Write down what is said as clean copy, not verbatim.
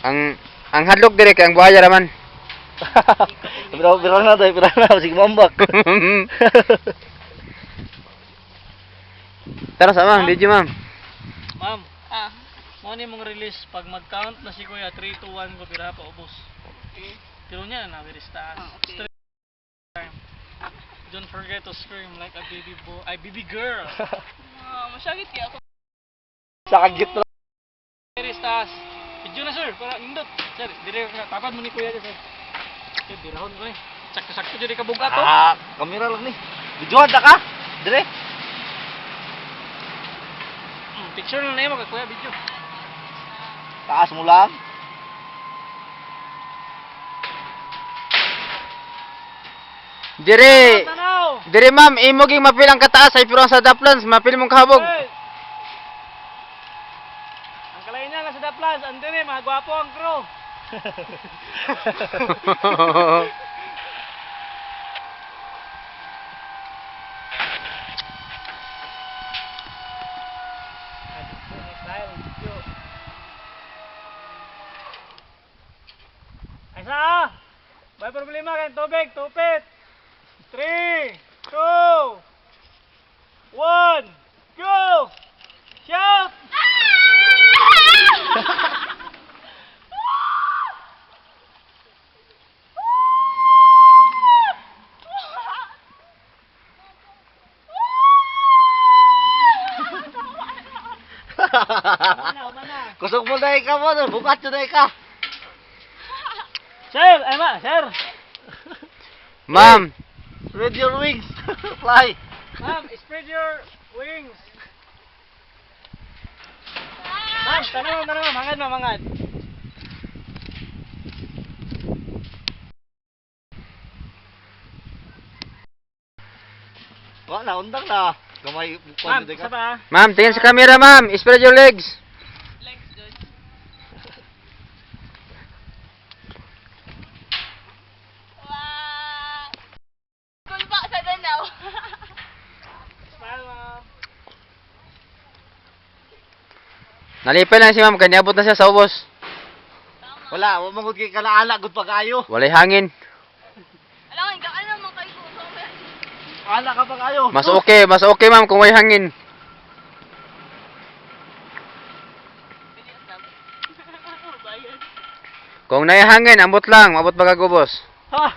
Ang hadlok dire kay ang buhaya raman. Biro na tayo, biro na. Sige, mambak. Tara sa ma'am, video ma'am. Ma'am, mo ni mong release pag mag-count na si Kuya 3, 2, 1 ko pira pa ubos. Pero niya na very taas. Straight time. Don't forget to scream like a baby boy, ay baby girl. Masyagit kaya ako. Sa kagit na. Very taas. Video na sir, para nindot. Sir, dire ka tapad mo ni Kuya sir. Okay, dirahon ko ni. Sakto-sakto jud ka bugat to. Kamera lang ni. Videoan ta ka? Dire. Picture na nimo kay Kuya video. Taas mo lang. Dire. Tanaw. Dire ma'am, imo ging mapilang kataas ay pero sa daplans mapil mong kahabog. Hey. Ang kalay niya nga sa Daplas, andre mga gwapo ang crew. Ay sa! May problema kayong tubig, tupit! 3, 2, 1, go! Shout! Kusog mo dahil ka mo, bukat mo dahil ka. Sir! Ay ma! Sir! Ma'am, Spread your wings. Fly. Ma'am, spread your wings! Ma'am, tanong, mangad ma, mangad. Wala, undang na. Gamay, Ma'am, dahil isa ka. pa. ma'am, tingin sa camera ma'am. Spread your legs. Legs good. Wow! Kulba sa danaw. Smile, ma'am. Nalipay lang si ma'am, kanya abot na siya sa ubos. Wala, mamangod kay kalaala, good pa kayo. Walay hangin. Alam nga, gaan naman kayo. Ala ka pa kayo. Mas okay ma'am kung may hangin. Bayan. Kung nai hangin, ambot lang, abot bagagubos. Ha!